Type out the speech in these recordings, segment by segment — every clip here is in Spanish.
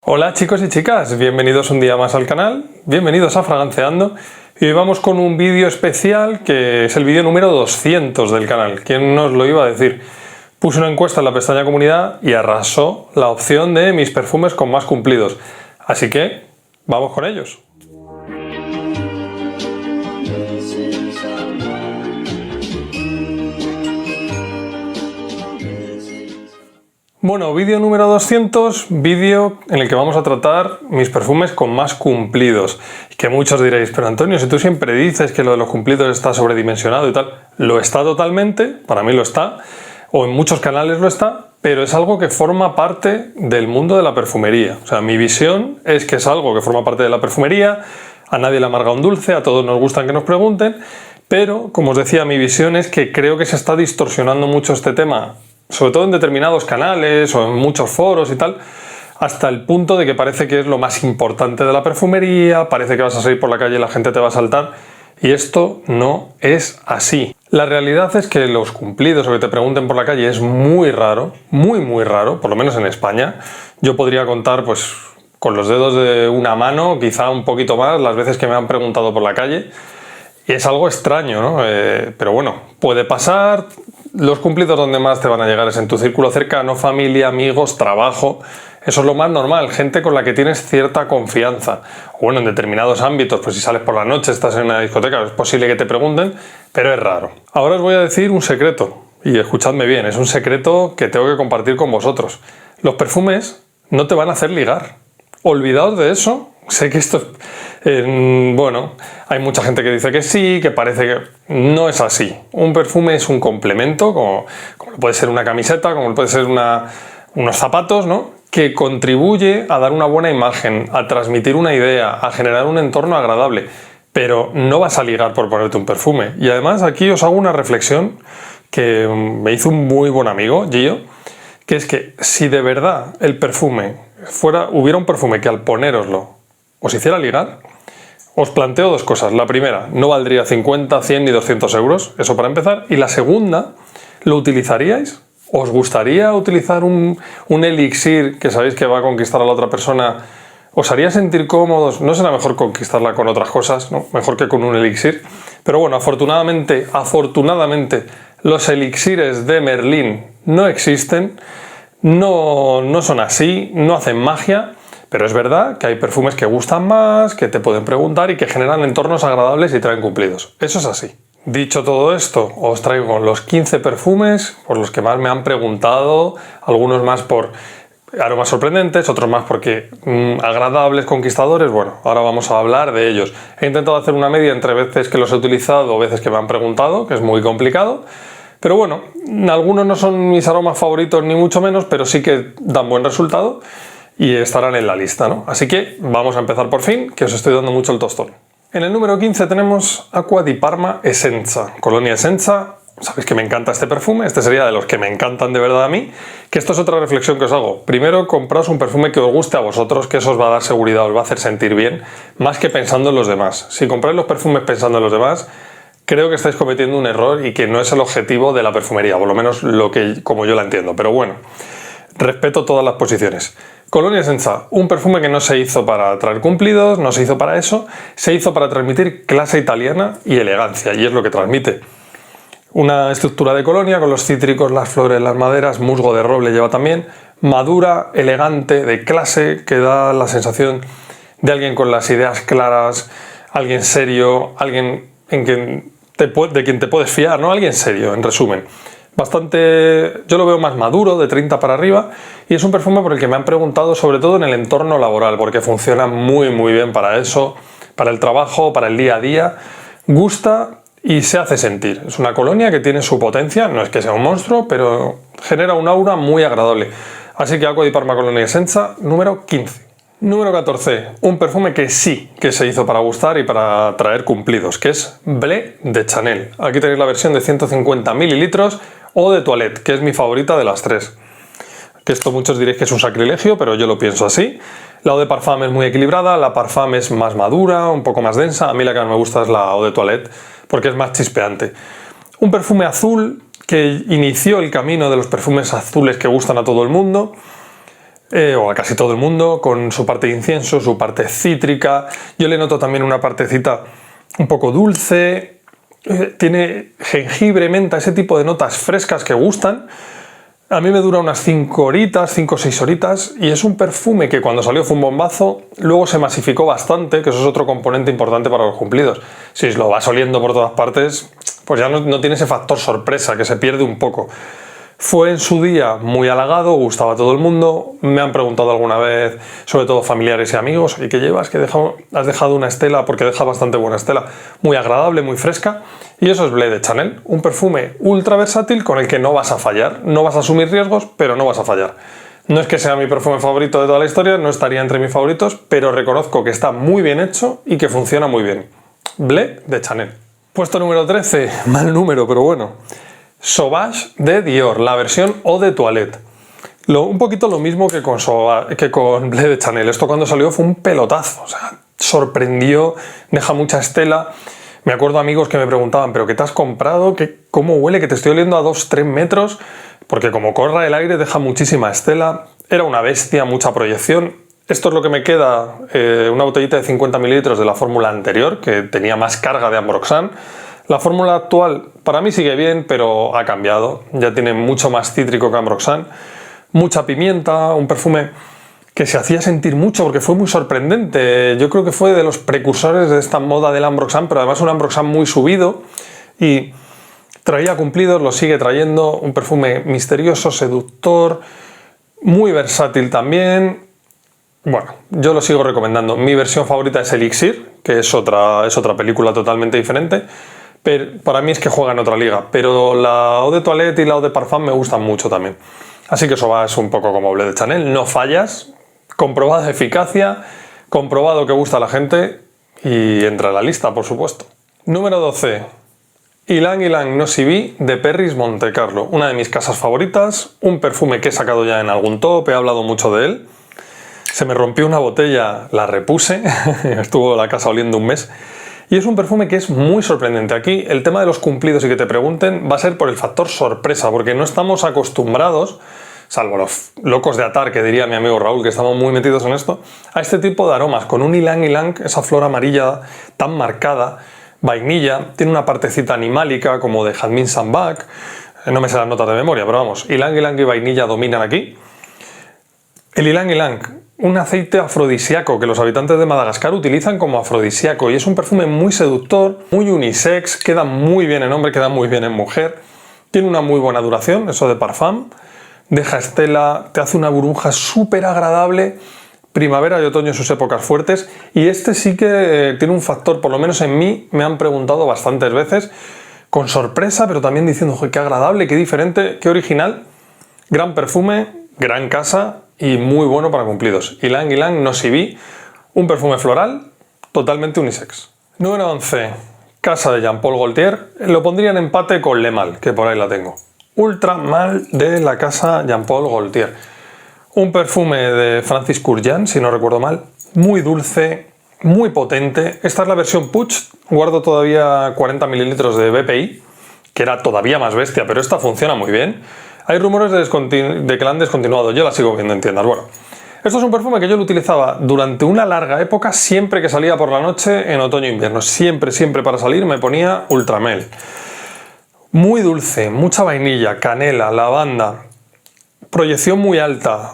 Hola chicos y chicas, bienvenidos un día más al canal, bienvenidos a Fragranceando y hoy vamos con un vídeo especial que es el vídeo número 200 del canal. ¿Quién nos lo iba a decir? Puse una encuesta en la pestaña comunidad y arrasó la opción de mis perfumes con más cumplidos, así que vamos con ellos. Bueno, vídeo número 200, vídeo en el que vamos a tratar mis perfumes con más cumplidos. Y que muchos diréis, pero Antonio, si tú siempre dices que lo de los cumplidos está sobredimensionado y tal, lo está totalmente, para mí lo está, o en muchos canales lo está, pero es algo que forma parte del mundo de la perfumería. O sea, mi visión es que es algo que forma parte de la perfumería, a nadie le amarga un dulce, a todos nos gustan que nos pregunten, pero, como os decía, mi visión es que creo que se está distorsionando mucho este tema, sobre todo en determinados canales o en muchos foros y tal, hasta el punto de que parece que es lo más importante de la perfumería, parece que vas a salir por la calle y la gente te va a saltar, y esto no es así. La realidad es que los cumplidos o que te pregunten por la calle es muy raro, muy raro, por lo menos en España. Yo podría contar pues con los dedos de una mano, quizá un poquito más, las veces que me han preguntado por la calle. Y es algo extraño, ¿no? Pero bueno, puede pasar. Los cumplidos donde más te van a llegar es en tu círculo cercano, familia, amigos, trabajo. Eso es lo más normal, gente con la que tienes cierta confianza. O bueno, en determinados ámbitos, pues si sales por la noche, estás en una discoteca, es posible que te pregunten, pero es raro. Ahora os voy a decir un secreto, y escuchadme bien, es un secreto que tengo que compartir con vosotros. Los perfumes no te van a hacer ligar. Olvidaos de eso. Sé que esto, bueno, hay mucha gente que dice que sí, que parece que no es así. Un perfume es un complemento, como puede ser una camiseta, como puede ser unos zapatos, ¿no? Que contribuye a dar una buena imagen, a transmitir una idea, a generar un entorno agradable. Pero no vas a ligar por ponerte un perfume. Y además aquí os hago una reflexión que me hizo un muy buen amigo, Gio, que es que si de verdad el perfume hubiera un perfume que al ponéroslo os hiciera ligar, os planteo dos cosas. La primera, no valdría 50, 100 ni 200 euros, eso para empezar. Y la segunda, ¿lo utilizaríais? ¿Os gustaría utilizar un elixir que sabéis que va a conquistar a la otra persona? ¿Os haría sentir cómodos? ¿No será mejor conquistarla con otras cosas, ¿no? Mejor que con un elixir? Pero bueno, afortunadamente, los elixires de Merlín no existen, no son así, no hacen magia. Pero es verdad que hay perfumes que gustan más, que te pueden preguntar y que generan entornos agradables y traen cumplidos. Eso es así. Dicho todo esto, os traigo los 15 perfumes por los que más me han preguntado, algunos más por aromas sorprendentes, otros más porque agradables, conquistadores. Bueno, ahora vamos a hablar de ellos. He intentado hacer una media entre veces que los he utilizado o veces que me han preguntado, que es muy complicado. Pero bueno, algunos no son mis aromas favoritos ni mucho menos, pero sí que dan buen resultado y estarán en la lista, ¿no? Así que vamos a empezar por fin, que os estoy dando mucho el tostón. En el número 15 tenemos Acqua di Parma Essenza, Colonia Essenza. Sabéis que me encanta este perfume, este sería de los que me encantan de verdad a mí, que esto es otra reflexión que os hago. Primero, compraos un perfume que os guste a vosotros, que eso os va a dar seguridad, os va a hacer sentir bien, más que pensando en los demás. Si compráis los perfumes pensando en los demás, creo que estáis cometiendo un error y que no es el objetivo de la perfumería, por lo menos como yo la entiendo, pero bueno, respeto todas las posiciones. Colonia Essenza, un perfume que no se hizo para traer cumplidos, no se hizo para eso, se hizo para transmitir clase italiana y elegancia, y es lo que transmite. Una estructura de colonia con los cítricos, las flores, las maderas, musgo de roble lleva también, madura, elegante, de clase, que da la sensación de alguien con las ideas claras, alguien serio, alguien de quien te puedes fiar, ¿no? Alguien serio, en resumen. Yo lo veo más maduro, de 30 para arriba, y es un perfume por el que me han preguntado sobre todo en el entorno laboral, porque funciona muy bien para eso, para el trabajo, para el día a día, gusta y se hace sentir. Es una colonia que tiene su potencia, no es que sea un monstruo, pero genera un aura muy agradable. Así que Acqua di Parma Colonia Essenza, número 15. Número 14, un perfume que sí que se hizo para gustar y para traer cumplidos, que es Blé de Chanel. Aquí tenéis la versión de 150 mililitros o de Toilette, que es mi favorita de las tres. Que esto muchos diréis que es un sacrilegio, pero yo lo pienso así. La Eau de Parfum es muy equilibrada, la Parfum es más madura, un poco más densa. A mí la que más me gusta es la Eau de Toilette, porque es más chispeante. Un perfume azul que inició el camino de los perfumes azules que gustan a todo el mundo. o a casi todo el mundo, con su parte de incienso, su parte cítrica. Yo le noto también una partecita un poco dulce, tiene jengibre, menta, ese tipo de notas frescas que gustan. A mí me dura unas 5 horitas, 5 o 6 horitas, y es un perfume que cuando salió fue un bombazo, luego se masificó bastante, que eso es otro componente importante para los cumplidos. Si lo vas oliendo por todas partes, pues ya no tiene ese factor sorpresa, que se pierde un poco. Fue en su día muy halagado, gustaba a todo el mundo. Me han preguntado alguna vez, sobre todo familiares y amigos, ¿y qué llevas? Has dejado una estela, porque deja bastante buena estela, muy agradable, muy fresca. Y eso es Blé de Chanel, un perfume ultra versátil con el que no vas a fallar. No vas a asumir riesgos, pero no vas a fallar. No es que sea mi perfume favorito de toda la historia, no estaría entre mis favoritos, pero reconozco que está muy bien hecho y que funciona muy bien. Blé de Chanel. Puesto número 13, mal número, pero bueno. Sauvage de Dior, la versión Eau de Toilette. Un poquito lo mismo que con Blé de Chanel. Esto cuando salió fue un pelotazo, o sea, sorprendió, deja mucha estela. Me acuerdo amigos que me preguntaban, ¿pero qué te has comprado? ¿Cómo huele? Que te estoy oliendo a 2-3 metros, porque como corra el aire deja muchísima estela. Era una bestia, mucha proyección. Esto es lo que me queda, una botellita de 50 mililitros de la fórmula anterior, que tenía más carga de Ambroxan. La fórmula actual para mí sigue bien, pero ha cambiado. Ya tiene mucho más cítrico que Ambroxan. Mucha pimienta, un perfume que se hacía sentir mucho porque fue muy sorprendente. Yo creo que fue de los precursores de esta moda del Ambroxan, pero además un Ambroxan muy subido y traía cumplidos, lo sigue trayendo. Un perfume misterioso, seductor, muy versátil también. Bueno, yo lo sigo recomendando. Mi versión favorita es Elixir, que es otra película totalmente diferente. Pero para mí es que juega en otra liga, pero la Eau de Toilette y la Eau de Parfum me gustan mucho también. Así que eso va, es un poco como Blé de Chanel, no fallas, comprobada eficacia, comprobado que gusta a la gente y entra en la lista, por supuesto. Número 12. Ylang Ylang Nosy Be de Perris Monte Carlo, una de mis casas favoritas, un perfume que he sacado ya en algún top, he hablado mucho de él. Se me rompió una botella, la repuse, estuvo la casa oliendo un mes. Y es un perfume que es muy sorprendente. Aquí el tema de los cumplidos y que te pregunten va a ser por el factor sorpresa, porque no estamos acostumbrados, salvo los locos de atar, que diría mi amigo Raúl, que estamos muy metidos en esto, a este tipo de aromas, con un ylang ylang, esa flor amarilla tan marcada, vainilla, tiene una partecita animálica como de jazmín sambac, no me sé las notas de memoria, pero vamos, ylang ylang y vainilla dominan aquí. El ylang ylang, un aceite afrodisíaco que los habitantes de Madagascar utilizan como afrodisíaco y es un perfume muy seductor, muy unisex, queda muy bien en hombre, queda muy bien en mujer, tiene una muy buena duración, eso de parfum, deja estela, te hace una burbuja súper agradable, primavera y otoño en sus épocas fuertes, y este sí que tiene un factor, por lo menos en mí, me han preguntado bastantes veces, con sorpresa, pero también diciendo, qué agradable, qué diferente, qué original, gran perfume, gran casa, y muy bueno para cumplidos. Ylang Ylang Nosy Be, un perfume floral totalmente unisex. Número 11. Casa de Jean Paul Gaultier. Lo pondría en empate con Le Mal, que por ahí la tengo. Ultra Mal de la casa Jean Paul Gaultier. Un perfume de Francis Kurkdjian, si no recuerdo mal. Muy dulce, muy potente. Esta es la versión Puig. Guardo todavía 40 mililitros de BPI, que era todavía más bestia, pero esta funciona muy bien. Hay rumores de que la han descontinuado, yo la sigo viendo en tiendas. Bueno, esto es un perfume que yo lo utilizaba durante una larga época, siempre que salía por la noche en otoño e invierno. Siempre para salir me ponía Ultramel. Muy dulce, mucha vainilla, canela, lavanda, proyección muy alta,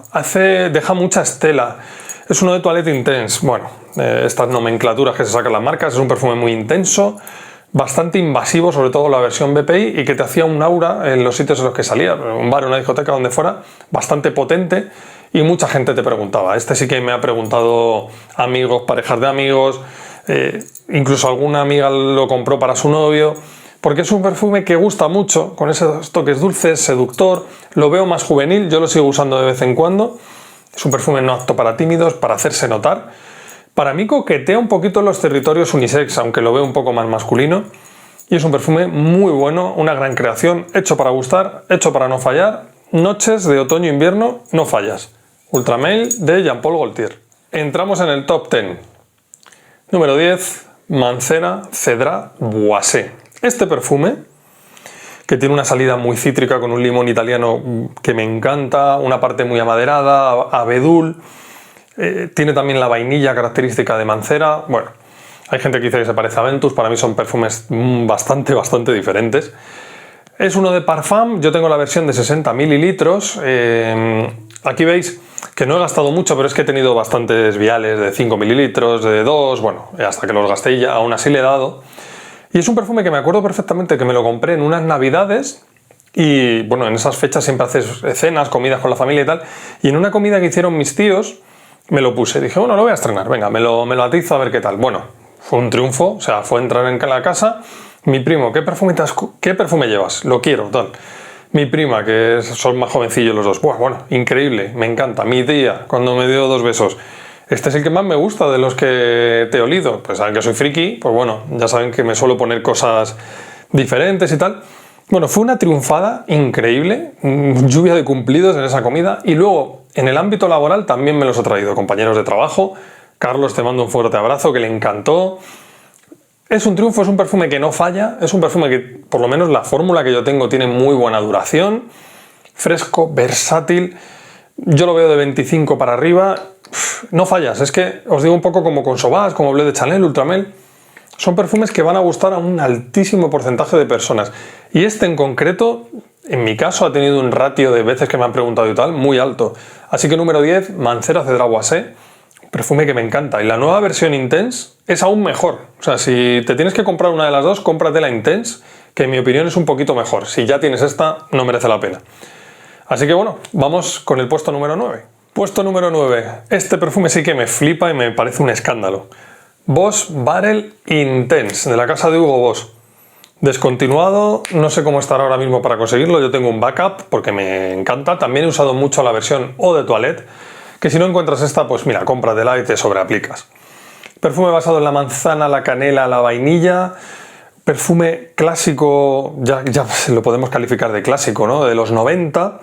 deja mucha estela. Es uno de Toilette Intense. Bueno, estas nomenclaturas que se sacan las marcas, es un perfume muy intenso, bastante invasivo, sobre todo la versión BPI, y que te hacía un aura en los sitios en los que salía, un bar, una discoteca, donde fuera, bastante potente, y mucha gente te preguntaba. Este sí que me ha preguntado amigos, parejas de amigos, incluso alguna amiga lo compró para su novio, porque es un perfume que gusta mucho, con esos toques dulces, seductor, lo veo más juvenil, yo lo sigo usando de vez en cuando, es un perfume no apto para tímidos, para hacerse notar. Para mí coquetea un poquito en los territorios unisex, aunque lo veo un poco más masculino. Y es un perfume muy bueno, una gran creación, hecho para gustar, hecho para no fallar. Noches de otoño-invierno, no fallas. Ultramel de Jean Paul Gaultier. Entramos en el top 10. Número 10, Mancera Cedrat Boissé. Este perfume, que tiene una salida muy cítrica con un limón italiano que me encanta, una parte muy amaderada, abedul, tiene también la vainilla característica de Mancera. Bueno, hay gente que dice que se parece a Ventus, para mí son perfumes bastante diferentes. Es uno de Parfum, yo tengo la versión de 60 mililitros. Aquí veis que no he gastado mucho, pero es que he tenido bastantes viales de 5 mililitros, de 2, bueno, hasta que los gasté ya, aún así le he dado. Y es un perfume que me acuerdo perfectamente que me lo compré en unas navidades y, bueno, en esas fechas siempre haces cenas, comidas con la familia y tal. Y en una comida que hicieron mis tíos, me lo puse. Dije, bueno, lo voy a estrenar, venga, me lo atizo a ver qué tal. Bueno, fue un triunfo, o sea, fue entrar en la casa. Mi primo, ¿qué perfume llevas? Lo quiero, tal. Mi prima, que son más jovencillos los dos. Bueno, increíble, me encanta. Mi tía, cuando me dio 2 besos. Este es el que más me gusta de los que te he olido. Pues saben que soy friki, pues bueno, ya saben que me suelo poner cosas diferentes y tal. Bueno, fue una triunfada increíble, lluvia de cumplidos en esa comida. Y luego, en el ámbito laboral también me los he traído compañeros de trabajo. Carlos, te mando un fuerte abrazo, que le encantó. Es un triunfo, es un perfume que no falla, es un perfume que, por lo menos la fórmula que yo tengo, tiene muy buena duración, fresco, versátil. Yo lo veo de 25 para arriba, no fallas. Es que os digo un poco como con Sauvage, como Bleu de Chanel, Ultramel. Son perfumes que van a gustar a un altísimo porcentaje de personas. Y este en concreto, en mi caso, ha tenido un ratio de veces que me han preguntado y tal, muy alto. Así que número 10, Mancera Cedrat Boissé, perfume que me encanta. Y la nueva versión Intense es aún mejor. O sea, si te tienes que comprar una de las dos, cómprate la Intense, que en mi opinión es un poquito mejor. Si ya tienes esta, no merece la pena. Así que bueno, vamos con el puesto número 9. Puesto número 9. Este perfume sí que me flipa y me parece un escándalo. Boss Barrel Intense, de la casa de Hugo Boss. Descontinuado, no sé cómo estará ahora mismo para conseguirlo. Yo tengo un backup porque me encanta. También he usado mucho la versión Eau de Toilette, que si no encuentras esta, pues mira, cómpratela y te sobreaplicas. Perfume basado en la manzana, la canela, la vainilla. Perfume clásico, ya lo podemos calificar de clásico, ¿no? De los 90,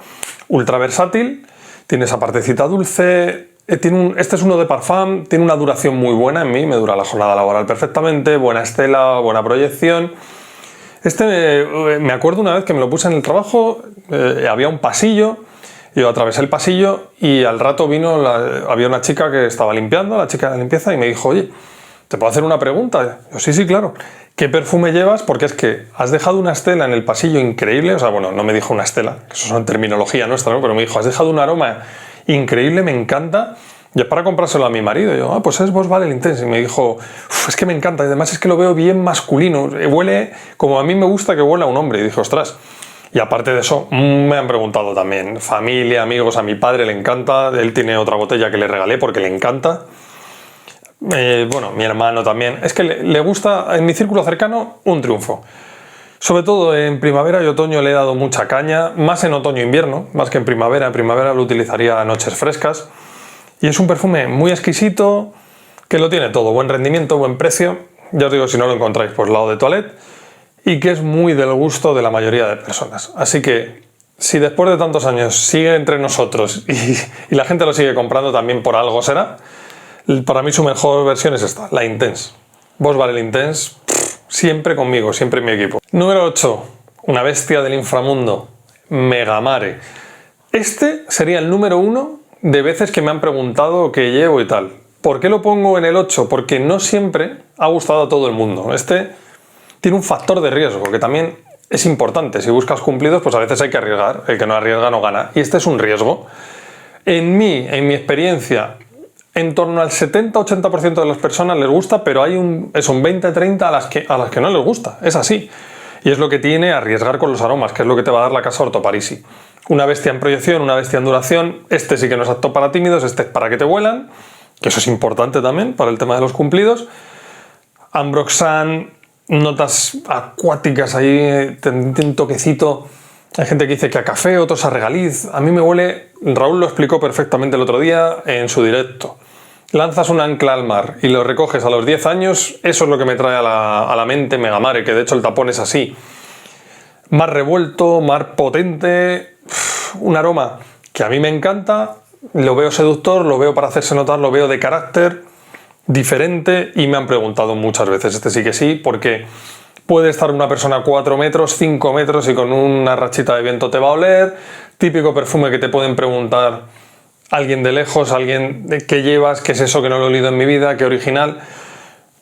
ultra versátil, tiene esa partecita dulce, este es uno de Parfum, tiene una duración muy buena en mí, me dura la jornada laboral perfectamente, buena estela, buena proyección. Me acuerdo una vez que me lo puse en el trabajo, había un pasillo, yo atravesé el pasillo y al rato había una chica que estaba limpiando, la chica de limpieza, y me dijo, oye, ¿te puedo hacer una pregunta? Yo, sí, claro. ¿Qué perfume llevas? Porque es que has dejado una estela en el pasillo increíble. O sea, bueno, no me dijo una estela, que eso es terminología nuestra, ¿no? Pero me dijo, has dejado un aroma increíble, me encanta. Y es para comprárselo a mi marido. Y yo, pues es Boss Barrel Intense. Y me dijo, es que me encanta. Y además es que lo veo bien masculino. Huele como a mí me gusta que huela a un hombre. Y dije, ostras. Y aparte de eso, me han preguntado también familia, amigos, a mi padre le encanta. Él tiene otra botella que le regalé porque le encanta. Bueno, mi hermano también. Es que le gusta, en mi círculo cercano, un triunfo. Sobre todo en primavera y otoño le he dado mucha caña, más en otoño e invierno, más que en primavera. En primavera lo utilizaría a noches frescas. Y es un perfume muy exquisito, que lo tiene todo, buen rendimiento, buen precio. Ya os digo, si no lo encontráis, pues Eau de Toilette. Y que es muy del gusto de la mayoría de personas. Así que, si después de tantos años sigue entre nosotros y la gente lo sigue comprando, también por algo será. Para mí su mejor versión es esta, la Intense. Boss Barrel Intense, siempre conmigo, siempre en mi equipo. Número 8, una bestia del inframundo, Megamare. Este sería el número 1 de veces que me han preguntado qué llevo y tal. ¿Por qué lo pongo en el 8? Porque no siempre ha gustado a todo el mundo. Este tiene un factor de riesgo que también es importante. Si buscas cumplidos, pues a veces hay que arriesgar. El que no arriesga no gana. Y este es un riesgo. En mi experiencia, en torno al 70-80% de las personas les gusta, pero hay un 20-30 a las que no les gusta. Es así. Y es lo que tiene arriesgar con los aromas, que es lo que te va a dar la casa Orto Parisi. Una bestia en proyección, una bestia en duración. Este sí que no es apto para tímidos, este es para que te huelan, que eso es importante también para el tema de los cumplidos. Ambroxan, notas acuáticas ahí, un toquecito. Hay gente que dice que a café, otros a regaliz. A mí me huele, Raúl lo explicó perfectamente el otro día en su directo. Lanzas un ancla al mar y lo recoges a los 10 años, eso es lo que me trae a la mente Megamare, que de hecho el tapón es así. Mar revuelto, mar potente, un aroma que a mí me encanta, lo veo seductor, lo veo para hacerse notar, lo veo de carácter, diferente, y me han preguntado muchas veces, este sí que sí, porque Puede estar una persona a 4 metros, 5 metros y con una rachita de viento te va a oler. Típico perfume que te pueden preguntar alguien de lejos, alguien de qué llevas, qué es eso que no lo he olido en mi vida, qué original.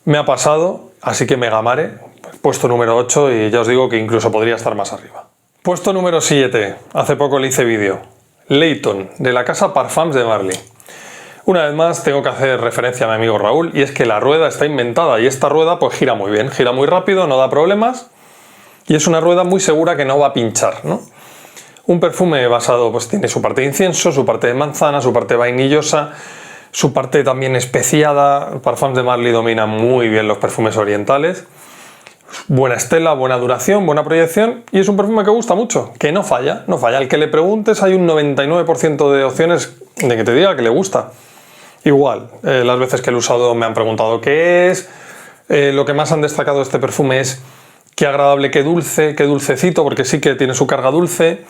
Me ha pasado, así que Megamare, puesto número 8 y ya os digo que incluso podría estar más arriba. Puesto número 7, hace poco le hice vídeo. Layton, de la casa Parfums de Marly. Una vez más tengo que hacer referencia a mi amigo Raúl y es que la rueda está inventada y esta rueda pues gira muy bien, gira muy rápido, no da problemas y es una rueda muy segura que no va a pinchar, ¿no? Un perfume basado, pues tiene su parte de incienso, su parte de manzana, su parte vainillosa, su parte también especiada. Parfums de Marly domina muy bien los perfumes orientales. Buena estela, buena duración, buena proyección y es un perfume que gusta mucho, que no falla, no falla. Al que le preguntes hay un 99% de opciones de que te diga que le gusta. Igual, las veces que lo he usado me han preguntado qué es. Lo que más han destacado de este perfume es qué agradable, qué dulce, qué dulcecito, porque sí que tiene su carga dulce.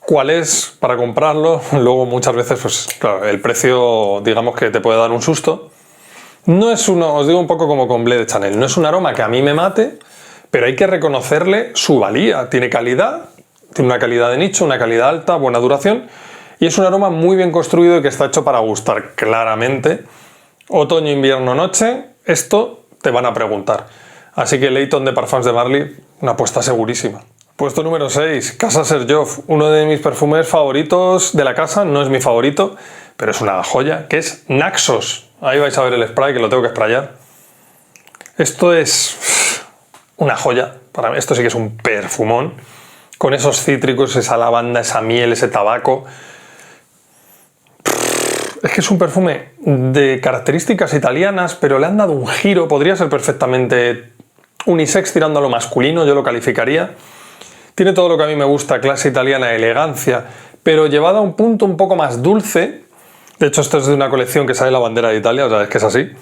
¿Cuál es para comprarlo? Luego muchas veces, pues claro, el precio digamos que te puede dar un susto. No es uno, os digo un poco como con Blé de Chanel, no es un aroma que a mí me mate, pero hay que reconocerle su valía. Tiene calidad, tiene una calidad de nicho, una calidad alta, buena duración y es un aroma muy bien construido y que está hecho para gustar claramente. Otoño, invierno, noche, esto te van a preguntar. Así que Layton de Parfums de Marly, una apuesta segurísima. Puesto número 6, Casa Serjoff, uno de mis perfumes favoritos de la casa, no es mi favorito, pero es una joya, que es Naxos. Ahí vais a ver el spray, que lo tengo que sprayar. Esto es una joya, para mí esto sí que es un perfumón, con esos cítricos, esa lavanda, esa miel, ese tabaco. Es que es un perfume de características italianas, pero le han dado un giro, podría ser perfectamente unisex tirando a lo masculino, yo lo calificaría. Tiene todo lo que a mí me gusta, clase italiana, elegancia, pero llevada a un punto un poco más dulce. De hecho, esto es de una colección que sale la bandera de Italia, o sea, es que es así.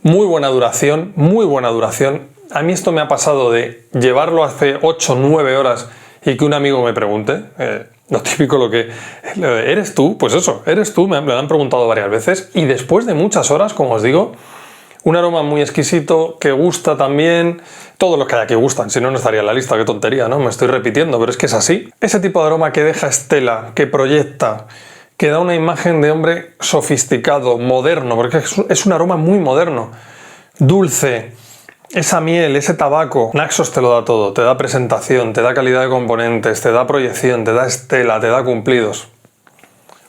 Muy buena duración, muy buena duración. A mí esto me ha pasado de llevarlo hace 8 o 9 horas y que un amigo me pregunte, lo típico, lo que ¿eres tú? Pues eso, eres tú, me lo han preguntado varias veces y después de muchas horas, como os digo, un aroma muy exquisito, que gusta también. Todos los que hay aquí gustan, si no, no estaría en la lista, qué tontería, ¿no? Me estoy repitiendo, pero es que es así. Ese tipo de aroma que deja estela, que proyecta, que da una imagen de hombre sofisticado, moderno, porque es un aroma muy moderno. Dulce, esa miel, ese tabaco. Naxos te lo da todo, te da presentación, te da calidad de componentes, te da proyección, te da estela, te da cumplidos.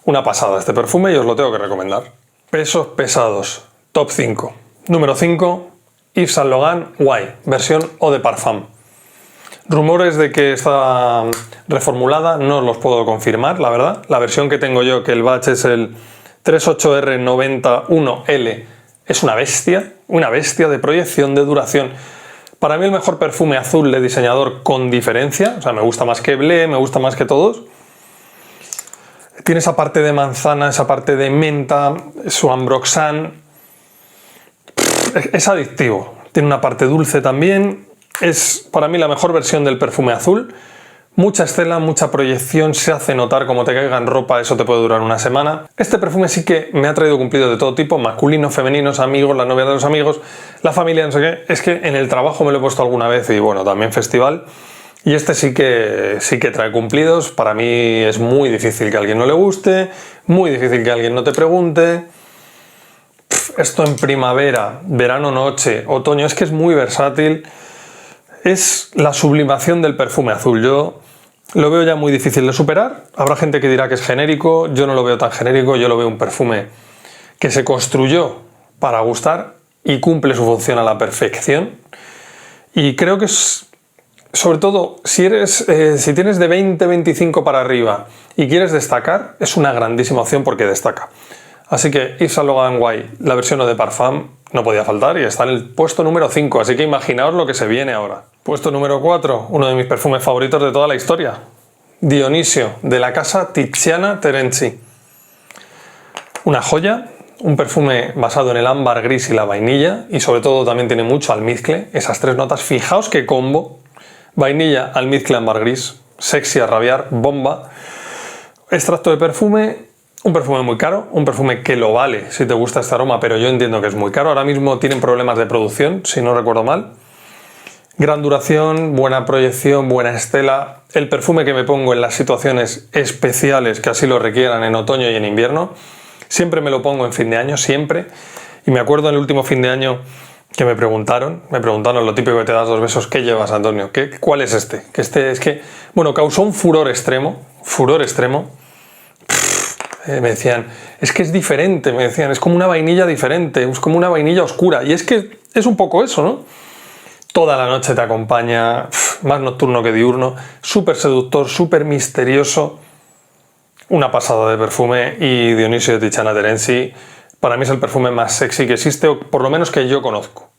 Una pasada este perfume y os lo tengo que recomendar. Pesos pesados, top 5. Número 5, Yves Saint Laurent White, versión Eau de Parfum. Rumores de que está reformulada, no os los puedo confirmar, la verdad. La versión que tengo yo, que el batch es el 38R91L, es una bestia de proyección, de duración. Para mí el mejor perfume azul de diseñador con diferencia, o sea, me gusta más que Blé, me gusta más que todos. Tiene esa parte de manzana, esa parte de menta, su ambroxan. Es adictivo, tiene una parte dulce también, es para mí la mejor versión del perfume azul. Mucha estela, mucha proyección, se hace notar como te caiga en ropa, eso te puede durar una semana. Este perfume sí que me ha traído cumplidos de todo tipo, masculinos, femeninos, amigos, la novia de los amigos, la familia, no sé qué. Es que en el trabajo me lo he puesto alguna vez y bueno, también festival. Y este sí que trae cumplidos. Para mí es muy difícil que a alguien no le guste, muy difícil que alguien no te pregunte. Esto en primavera, verano, noche, otoño, es que es muy versátil. Es la sublimación del perfume azul. Yo lo veo ya muy difícil de superar. Habrá gente que dirá que es genérico, yo no lo veo tan genérico, yo lo veo un perfume que se construyó para gustar y cumple su función a la perfección. Y creo que es, sobre todo, si tienes de 20-25 para arriba y quieres destacar, es una grandísima opción porque destaca. Así que Yves Saint Laurent White, la versión Eau de Parfum, no podía faltar y está en el puesto número 5, así que imaginaos lo que se viene ahora. Puesto número 4, uno de mis perfumes favoritos de toda la historia, Dionisio, de la casa Tiziana Terenzi. Una joya, un perfume basado en el ámbar gris y la vainilla y sobre todo también tiene mucho almizcle, esas tres notas, fijaos qué combo, vainilla, almizcle, ámbar gris, sexy a rabiar, bomba. Extracto de perfume. Un perfume muy caro, un perfume que lo vale si te gusta este aroma, pero yo entiendo que es muy caro. Ahora mismo tienen problemas de producción, si no recuerdo mal. Gran duración, buena proyección, buena estela. El perfume que me pongo en las situaciones especiales que así lo requieran en otoño y en invierno. Siempre me lo pongo en fin de año, siempre. Y me acuerdo en el último fin de año que me preguntaron lo típico que te das 2 besos, ¿qué llevas, Antonio? ¿Cuál es este? Que este es que, bueno, causó un furor extremo. Me decían, es que es diferente, me decían, es como una vainilla diferente, es como una vainilla oscura. Y es que es un poco eso, ¿no? Toda la noche te acompaña, más nocturno que diurno, súper seductor, súper misterioso. Una pasada de perfume, y Dionisio de Tiziana Terenzi para mí es el perfume más sexy que existe, o por lo menos que yo conozco.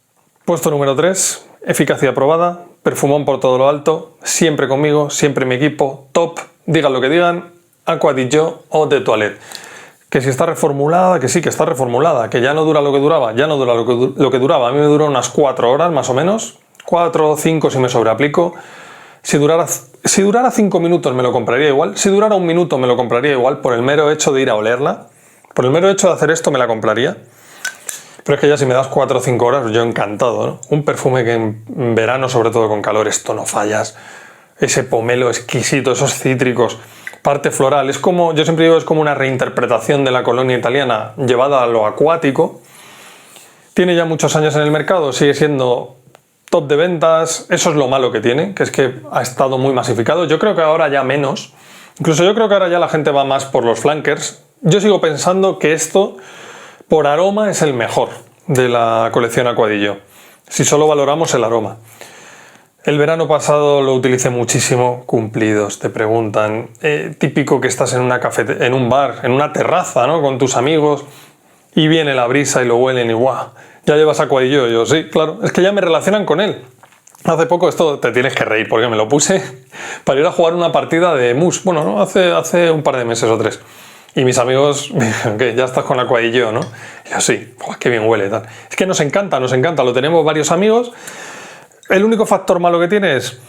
Puesto número 3, eficacia probada, perfumón por todo lo alto, siempre conmigo, siempre mi equipo, top, digan lo que digan, Acqua di Gio Eau de Toilette. Que si está reformulada, que sí, que está reformulada, que ya no dura lo que duraba, ya no dura lo que duraba. A mí me duró unas 4 horas más o menos, 4 o 5 si me sobreaplico. Si durara 5 minutos me lo compraría igual, si durara 1 minuto me lo compraría igual, por el mero hecho de ir a olerla, por el mero hecho de hacer esto me la compraría. Pero es que ya si me das 4 o 5 horas, yo encantado, ¿no? Un perfume que en verano, sobre todo con calor, esto no fallas. Ese pomelo exquisito, esos cítricos, parte floral. Es como, yo siempre digo, es como una reinterpretación de la colonia italiana llevada a lo acuático. Tiene ya muchos años en el mercado, sigue siendo top de ventas. Eso es lo malo que tiene, que es que ha estado muy masificado. Yo creo que ahora ya menos. Incluso yo creo que ahora ya la gente va más por los flankers. Yo sigo pensando que esto, por aroma, es el mejor de la colección Acqua di Gio, si solo valoramos el aroma. El verano pasado lo utilicé muchísimo, cumplidos, te preguntan, típico que estás en en un bar, en una terraza, ¿no? Con tus amigos, y viene la brisa y lo huelen y ¡guau! ¿Ya llevas Acqua di Gio? Y yo, sí, claro, es que ya me relacionan con él. Hace poco, esto te tienes que reír porque me lo puse para ir a jugar una partida de mus, bueno, ¿no? Hace un par de meses o 3. Y mis amigos me dijeron, ¿qué? Ya estás con Acqua di Gio, ¿no? Y yo, sí, qué bien huele, tal. Es que nos encanta, lo tenemos varios amigos. El único factor malo que tiene es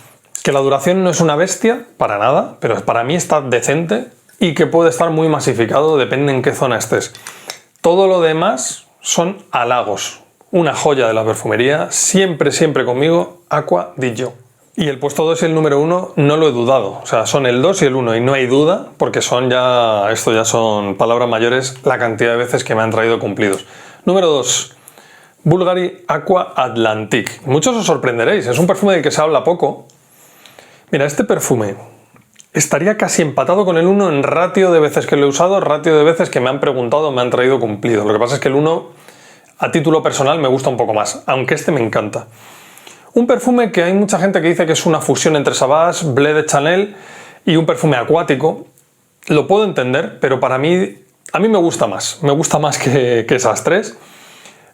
que la duración no es una bestia, para nada, pero para mí está decente, y que puede estar muy masificado, depende en qué zona estés. Todo lo demás son halagos. Una joya de la perfumería, siempre, siempre conmigo, Acqua di Gio. Y el puesto 2 y el número 1 no lo he dudado, o sea, son el 2 y el 1 y no hay duda, porque esto ya son palabras mayores, la cantidad de veces que me han traído cumplidos. Número 2. Bulgari Acqua Atlantique. Muchos os sorprenderéis, es un perfume del que se habla poco. Mira, este perfume estaría casi empatado con el 1 en ratio de veces que lo he usado, ratio de veces que me han preguntado, me han traído cumplidos. Lo que pasa es que el 1, a título personal, me gusta un poco más, aunque este me encanta. Un perfume que hay mucha gente que dice que es una fusión entre Savage, Bleu de Chanel y un perfume acuático. Lo puedo entender, pero a mí me gusta más que esas 3.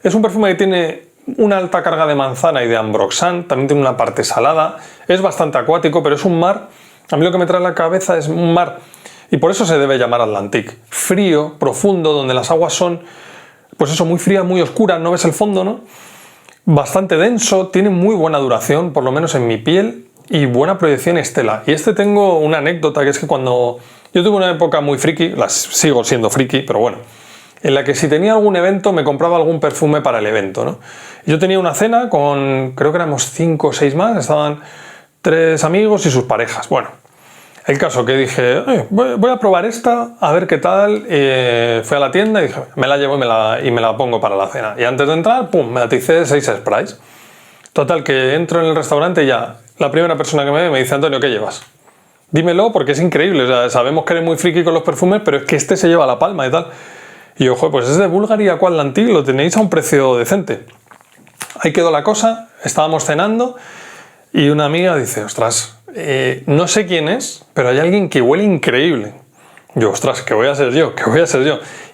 Es un perfume que tiene una alta carga de manzana y de ambroxan, también tiene una parte salada, es bastante acuático, pero es un mar, a mí lo que me trae a la cabeza es un mar, y por eso se debe llamar Atlantique. Frío, profundo, donde las aguas son, pues eso, muy frías, muy oscuras, no ves el fondo, ¿no? Bastante denso, tiene muy buena duración, por lo menos en mi piel, y buena proyección estela. Y tengo una anécdota, que es que cuando yo tuve una época muy friki, sigo siendo friki, pero bueno, en la que si tenía algún evento me compraba algún perfume para el evento, ¿no? Yo tenía una cena con, creo que éramos 5 o 6 más, estaban 3 amigos y sus parejas. Bueno, el caso que dije, voy a probar esta, a ver qué tal. Fui a la tienda y dije, me la llevo y me la pongo para la cena. Y antes de entrar, pum, me aticé 6 sprays. Total, que entro en el restaurante y ya la primera persona que me ve me dice, Antonio, ¿qué llevas? Dímelo, porque es increíble. O sea, sabemos que eres muy friki con los perfumes, pero es que este se lleva la palma y tal. Y yo, pues es de Bulgari Acqua Atlantique, lo tenéis a un precio decente. Ahí quedó la cosa, estábamos cenando y una amiga dice, ostras, no sé quién es, pero hay alguien que huele increíble. Yo, ostras, ¿qué voy a ser yo?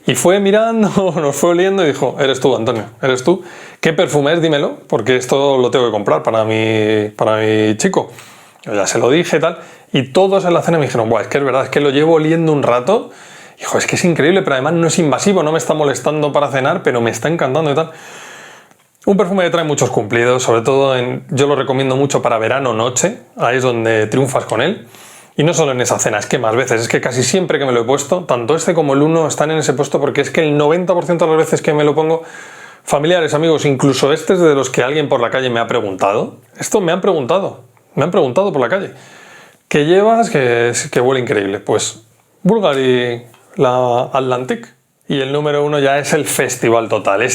Y fue mirando, nos fue oliendo y dijo, eres tú, Antonio, eres tú. ¿Qué perfume es? Dímelo, porque esto lo tengo que comprar para mi chico. Yo ya se lo dije y tal, y todos en la cena me dijeron, es que es verdad, es que lo llevo oliendo un rato. Hijo, es que es increíble, pero además no es invasivo, no me está molestando para cenar, pero me está encantando y tal. Un perfume que trae muchos cumplidos, sobre todo yo lo recomiendo mucho para verano, noche, ahí es donde triunfas con él. Y no solo en esa cena, es que más veces, es que casi siempre que me lo he puesto, tanto este como el 1 están en ese puesto, porque es que el 90% de las veces que me lo pongo, Familiares, amigos, incluso este es de los que alguien por la calle me ha preguntado. Esto me han preguntado por la calle. ¿Qué llevas que huele increíble? Pues Bulgari, la Atlantic. Y el número 1 ya es el festival total.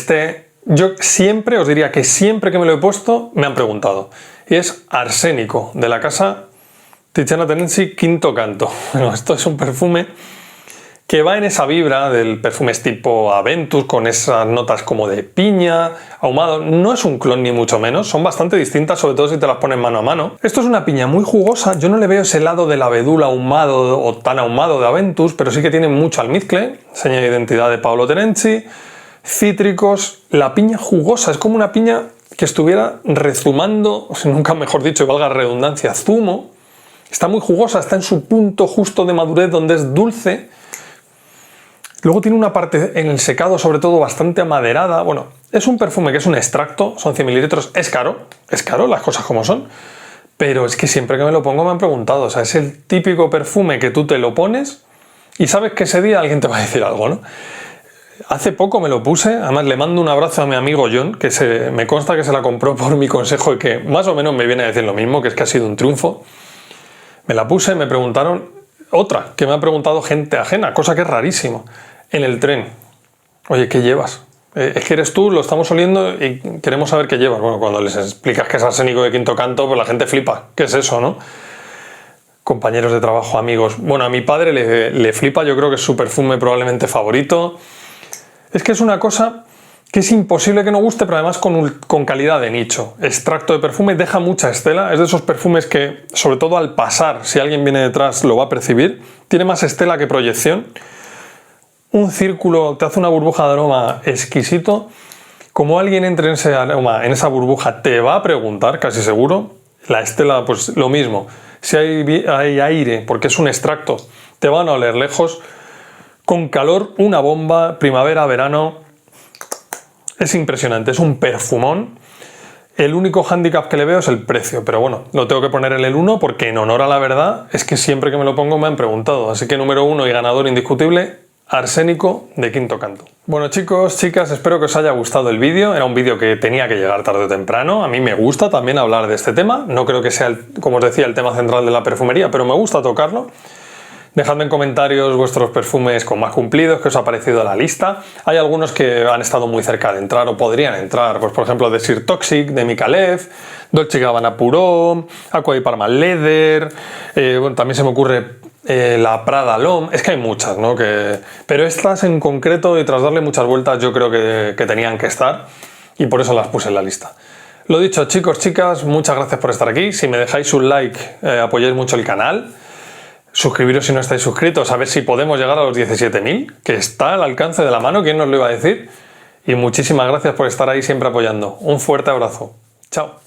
Yo siempre, os diría que siempre que me lo he puesto, me han preguntado. Y es Arsénico, de la casa Tiziana Terenzi, Quinto Canto. Bueno, esto es un perfume que va en esa vibra del perfumes tipo Aventus, con esas notas como de piña, ahumado. No es un clon ni mucho menos, son bastante distintas, sobre todo si te las pones mano a mano. Esto es una piña muy jugosa, yo no le veo ese lado del abedul ahumado o tan ahumado de Aventus, pero sí que tiene mucho almizcle, seña de identidad de Paolo Terenzi, cítricos, la piña jugosa, es como una piña que estuviera rezumando, o sea, nunca mejor dicho, y valga la redundancia, zumo. Está muy jugosa, está en su punto justo de madurez donde es dulce. Luego tiene una parte en el secado, sobre todo, bastante amaderada. Bueno, es un perfume que es un extracto, son 100 mililitros, es caro, las cosas como son. Pero es que siempre que me lo pongo me han preguntado, o sea, es el típico perfume que tú te lo pones y sabes que ese día alguien te va a decir algo, ¿no? Hace poco me lo puse, además le mando un abrazo a mi amigo John, que me consta que se la compró por mi consejo y que más o menos me viene a decir lo mismo, que es que ha sido un triunfo. Me la puse, me preguntaron, otra, que me ha preguntado gente ajena, cosa que es rarísimo, en el tren. Oye, ¿qué llevas? Es que eres tú, lo estamos oliendo y queremos saber qué llevas. Bueno, cuando les explicas que es Arsénico de Quinto Canto, pues la gente flipa. ¿Qué es eso, no? Compañeros de trabajo, amigos. Bueno, a mi padre le flipa, yo creo que es su perfume probablemente favorito. Es que es una cosa que es imposible que no guste, pero además con calidad de nicho. Extracto de perfume, deja mucha estela, es de esos perfumes que, sobre todo al pasar, si alguien viene detrás lo va a percibir, tiene más estela que proyección. Un círculo, te hace una burbuja de aroma exquisito. Como alguien entre en ese aroma, en esa burbuja, te va a preguntar, casi seguro. La estela, pues lo mismo. Si hay aire, porque es un extracto, te van a oler lejos. Con calor, una bomba, primavera, verano. Es impresionante, es un perfumón. El único hándicap que le veo es el precio, pero bueno, lo tengo que poner en el 1 porque en honor a la verdad es que siempre que me lo pongo me han preguntado. Así que número 1 y ganador indiscutible, Arsénico de Quinto Canto. Bueno, chicos, chicas, espero que os haya gustado el vídeo. Era un vídeo que tenía que llegar tarde o temprano. A mí me gusta también hablar de este tema. No creo que sea, como os decía, el tema central de la perfumería, pero me gusta tocarlo. Dejadme en comentarios vuestros perfumes con más cumplidos, que os ha parecido la lista. Hay algunos que han estado muy cerca de entrar o podrían entrar, pues por ejemplo Desir Toxic de Micallef, Dolce & Gabbana Puro, Acqua di Parma Leather, bueno, también se me ocurre la Prada L'Homme. Es que hay muchas, ¿no? Pero estas en concreto, y tras darle muchas vueltas, yo creo que tenían que estar y por eso las puse en la lista. Lo dicho, chicos, chicas, muchas gracias por estar aquí. Si me dejáis un like, apoyáis mucho el canal. Suscribiros si no estáis suscritos, a ver si podemos llegar a los 17.000, que está al alcance de la mano, ¿quién nos lo iba a decir? Y muchísimas gracias por estar ahí siempre apoyando. Un fuerte abrazo. Chao.